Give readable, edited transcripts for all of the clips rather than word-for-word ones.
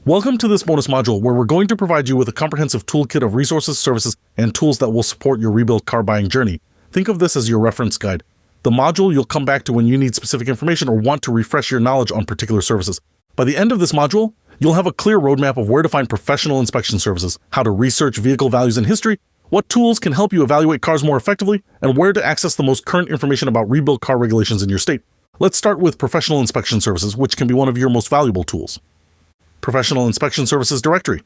Welcome to this bonus module where we're going to provide you with a comprehensive toolkit of resources, services, and tools that will support your rebuilt car buying journey. Think of this as your reference guide, the module you'll come back to when you need specific information or want to refresh your knowledge on particular services. By the end of this module, you'll have a clear roadmap of where to find professional inspection services, how to research vehicle values and history, what tools can help you evaluate cars more effectively, and where to access the most current information about rebuilt car regulations in your state. Let's start with professional inspection services, which can be one of your most valuable tools. Professional Inspection Services Directory.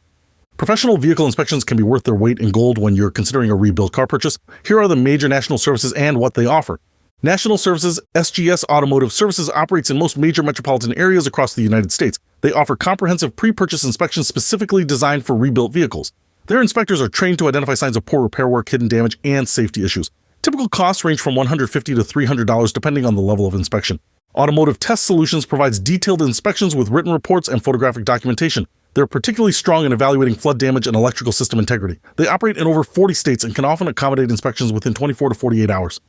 Professional vehicle inspections can be worth their weight in gold when you're considering a rebuilt car purchase. Here are the major national services and what they offer. National Services SGS Automotive Services operates in most major metropolitan areas across the United States. They offer comprehensive pre-purchase inspections specifically designed for rebuilt vehicles. Their inspectors are trained to identify signs of poor repair work, hidden damage, and safety issues. Typical costs range from $150 to $300 depending on the level of inspection. Automotive Test Solutions provides detailed inspections with written reports and photographic documentation. They're particularly strong in evaluating flood damage and electrical system integrity. They operate in over 40 states and can often accommodate inspections within 24 to 48 hours.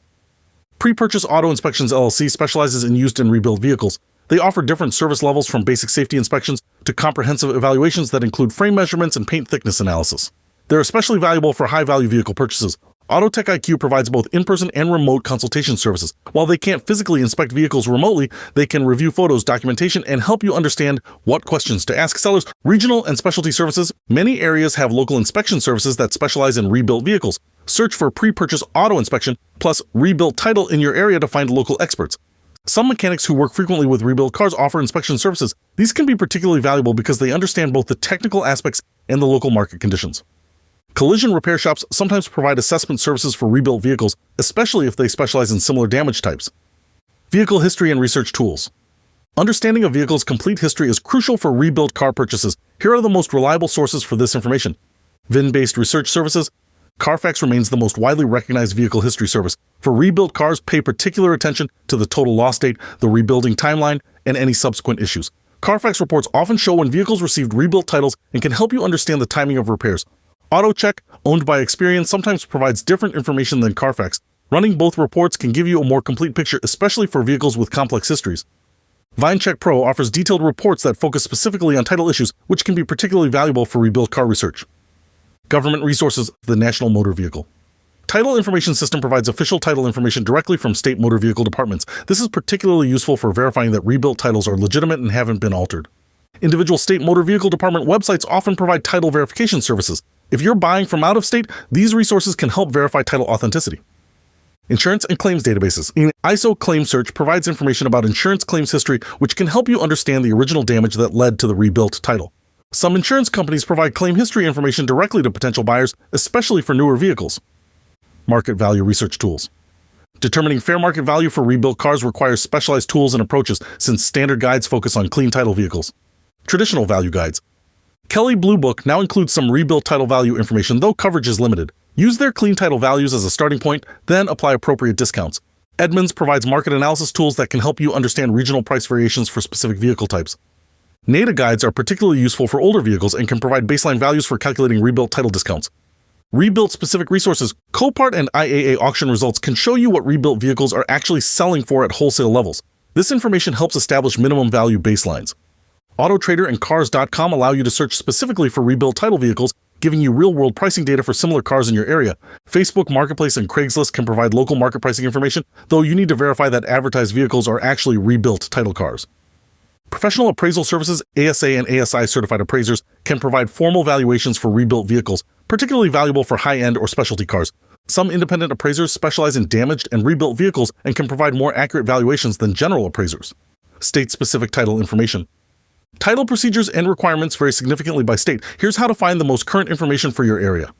Pre-Purchase Auto Inspections LLC specializes in used and rebuilt vehicles. They offer different service levels from basic safety inspections to comprehensive evaluations that include frame measurements and paint thickness analysis. They're especially valuable for high-value vehicle purchases. AutoTech IQ provides both in-person and remote consultation services. While they can't physically inspect vehicles remotely, they can review photos, documentation, and help you understand what questions to ask sellers. Regional and specialty services. Many areas have local inspection services that specialize in rebuilt vehicles. Search for pre-purchase auto inspection plus rebuilt title in your area to find local experts. Some mechanics who work frequently with rebuilt cars offer inspection services. These can be particularly valuable because they understand both the technical aspects and the local market conditions. Collision repair shops sometimes provide assessment services for rebuilt vehicles, especially if they specialize in similar damage types. Vehicle history and research tools. Understanding a vehicle's complete history is crucial for rebuilt car purchases. Here are the most reliable sources for this information. VIN-based research services. Carfax remains the most widely recognized vehicle history service. For rebuilt cars, pay particular attention to the total loss date, the rebuilding timeline, and any subsequent issues. Carfax reports often show when vehicles received rebuilt titles and can help you understand the timing of repairs. AutoCheck, owned by Experian, sometimes provides different information than Carfax. Running both reports can give you a more complete picture, especially for vehicles with complex histories. VineCheck Pro offers detailed reports that focus specifically on title issues, which can be particularly valuable for rebuilt car research. Government resources, the National Motor Vehicle. Title Information System provides official title information directly from state motor vehicle departments. This is particularly useful for verifying that rebuilt titles are legitimate and haven't been altered. Individual state motor vehicle department websites often provide title verification services. If you're buying from out of state, these resources can help verify title authenticity. Insurance and claims databases. ISO Claim Search provides information about insurance claims history, which can help you understand the original damage that led to the rebuilt title. Some insurance companies provide claim history information directly to potential buyers, especially for newer vehicles. Market value research tools. Determining fair market value for rebuilt cars requires specialized tools and approaches, since standard guides focus on clean title vehicles. Traditional value guides. Kelley Blue Book now includes some rebuilt title value information, though coverage is limited. Use their clean title values as a starting point, then apply appropriate discounts. Edmunds provides market analysis tools that can help you understand regional price variations for specific vehicle types. NADA guides are particularly useful for older vehicles and can provide baseline values for calculating rebuilt title discounts. Rebuilt specific resources. Copart and IAA auction results can show you what rebuilt vehicles are actually selling for at wholesale levels. This information helps establish minimum value baselines. AutoTrader and Cars.com allow you to search specifically for rebuilt title vehicles, giving you real-world pricing data for similar cars in your area. Facebook Marketplace and Craigslist can provide local market pricing information, though you need to verify that advertised vehicles are actually rebuilt title cars. Professional appraisal services, ASA and ASI certified appraisers, can provide formal valuations for rebuilt vehicles, particularly valuable for high-end or specialty cars. Some independent appraisers specialize in damaged and rebuilt vehicles and can provide more accurate valuations than general appraisers. State-specific title information. Title procedures and requirements vary significantly by state. Here's how to find the most current information for your area.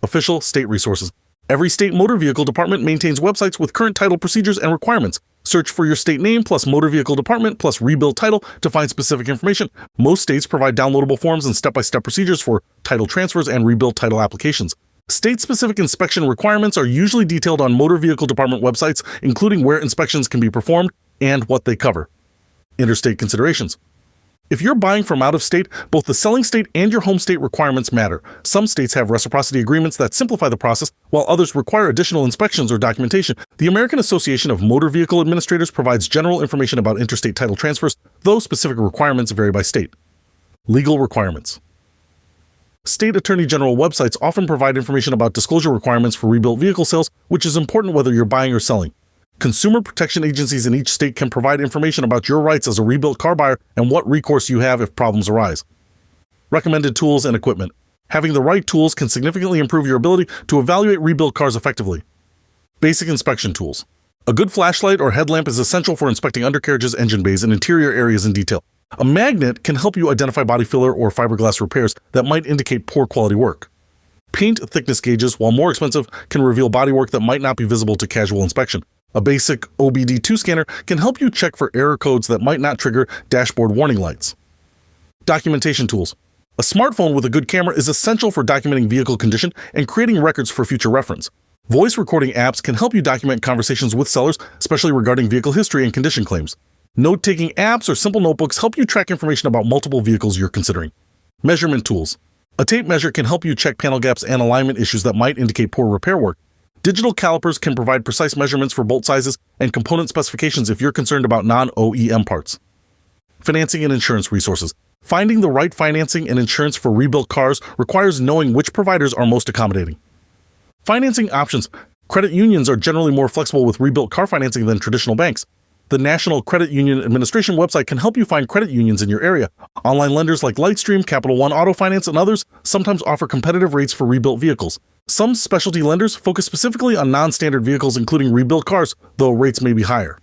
Official state resources. Every state motor vehicle department maintains websites with current title procedures and requirements. Search for your state name plus motor vehicle department plus rebuilt title to find specific information. Most states provide downloadable forms and step-by-step procedures for title transfers and rebuilt title applications. State-specific inspection requirements are usually detailed on motor vehicle department websites, including where inspections can be performed and what they cover. Interstate considerations. If you're buying from out of state, both the selling state and your home state requirements matter. Some states have reciprocity agreements that simplify the process, while others require additional inspections or documentation. The American Association of Motor Vehicle Administrators provides general information about interstate title transfers, though specific requirements vary by state. Legal requirements. State Attorney General websites often provide information about disclosure requirements for rebuilt vehicle sales, which is important whether you're buying or selling. Consumer protection agencies in each state can provide information about your rights as a rebuilt car buyer and what recourse you have if problems arise. Recommended tools and equipment. Having the right tools can significantly improve your ability to evaluate rebuilt cars effectively. Basic inspection tools. A good flashlight or headlamp is essential for inspecting undercarriages, engine bays, and interior areas in detail. A magnet can help you identify body filler or fiberglass repairs that might indicate poor quality work. Paint thickness gauges, while more expensive, can reveal bodywork that might not be visible to casual inspection. A basic OBD2 scanner can help you check for error codes that might not trigger dashboard warning lights. Documentation tools. A smartphone with a good camera is essential for documenting vehicle condition and creating records for future reference. Voice recording apps can help you document conversations with sellers, especially regarding vehicle history and condition claims. Note-taking apps or simple notebooks help you track information about multiple vehicles you're considering. Measurement tools. A tape measure can help you check panel gaps and alignment issues that might indicate poor repair work. Digital calipers can provide precise measurements for bolt sizes and component specifications if you're concerned about non-OEM parts. Financing and insurance resources. Finding the right financing and insurance for rebuilt cars requires knowing which providers are most accommodating. Financing options. Credit unions are generally more flexible with rebuilt car financing than traditional banks. The National Credit Union Administration website can help you find credit unions in your area. Online lenders like Lightstream, Capital One Auto Finance, and others sometimes offer competitive rates for rebuilt vehicles. Some specialty lenders focus specifically on non-standard vehicles, including rebuilt cars, though rates may be higher.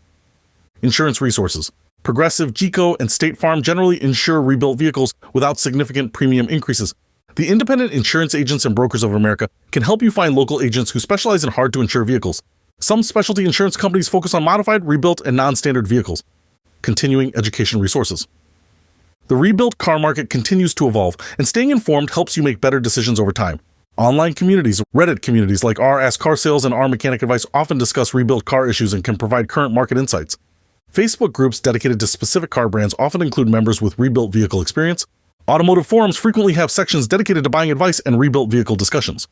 Insurance resources. Progressive, GEICO, and State Farm generally insure rebuilt vehicles without significant premium increases. The Independent Insurance Agents and Brokers of America can help you find local agents who specialize in hard-to-insure vehicles. Some specialty insurance companies focus on modified, rebuilt, and non-standard vehicles. Continuing education resources. The rebuilt car market continues to evolve, and staying informed helps you make better decisions over time. Online communities, Reddit communities like r Ask Car Sales and r Mechanic Advice often discuss rebuilt car issues and can provide current market insights. Facebook groups dedicated to specific car brands often include members with rebuilt vehicle experience. Automotive forums frequently have sections dedicated to buying advice and rebuilt vehicle discussions.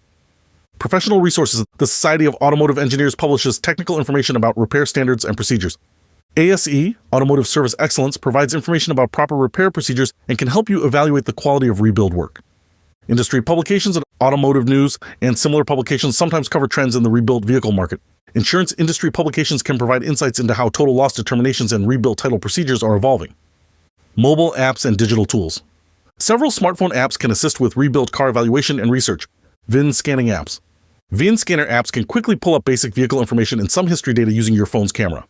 Professional resources. The Society of Automotive Engineers publishes technical information about repair standards and procedures. ASE, Automotive Service Excellence, provides information about proper repair procedures and can help you evaluate the quality of rebuild work. Industry publications and automotive news and similar publications sometimes cover trends in the rebuilt vehicle market. Insurance industry publications can provide insights into how total loss determinations and rebuilt title procedures are evolving. Mobile apps and digital tools. Several smartphone apps can assist with rebuilt car evaluation and research. VIN scanning apps. VIN scanner apps can quickly pull up basic vehicle information and some history data using your phone's camera.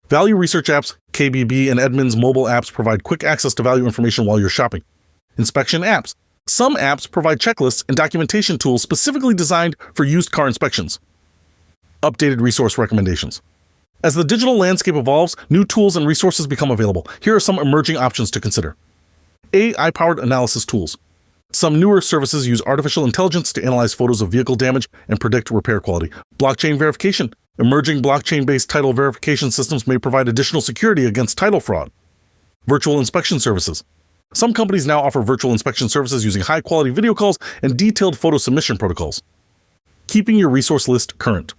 Value research apps, KBB and Edmunds mobile apps provide quick access to value information while you're shopping. Inspection apps. Some apps provide checklists and documentation tools specifically designed for used car inspections. Updated resource recommendations. As the digital landscape evolves, new tools and resources become available. Here are some emerging options to consider. AI-powered analysis tools. Some newer services use artificial intelligence to analyze photos of vehicle damage and predict repair quality. Blockchain verification. Emerging blockchain-based title verification systems may provide additional security against title fraud. Virtual inspection services. Some companies now offer virtual inspection services using high-quality video calls and detailed photo submission protocols. Keeping your resource list current.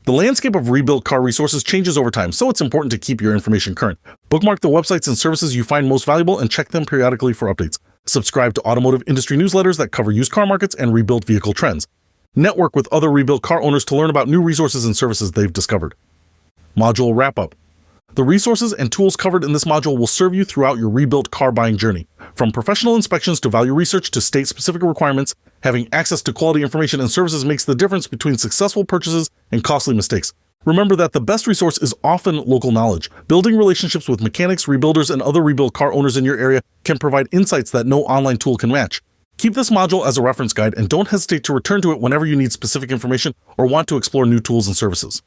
The landscape of rebuilt car resources changes over time, so it's important to keep your information current. Bookmark the websites and services you find most valuable and check them periodically for updates. Subscribe to automotive industry newsletters that cover used car markets and rebuilt vehicle trends. Network with other rebuilt car owners to learn about new resources and services they've discovered. Module wrap-up. The resources and tools covered in this module will serve you throughout your rebuilt car buying journey. From professional inspections to value research to state-specific requirements, having access to quality information and services makes the difference between successful purchases and costly mistakes. Remember that the best resource is often local knowledge. Building relationships with mechanics, rebuilders, and other rebuilt car owners in your area can provide insights that no online tool can match. Keep this module as a reference guide and don't hesitate to return to it whenever you need specific information or want to explore new tools and services.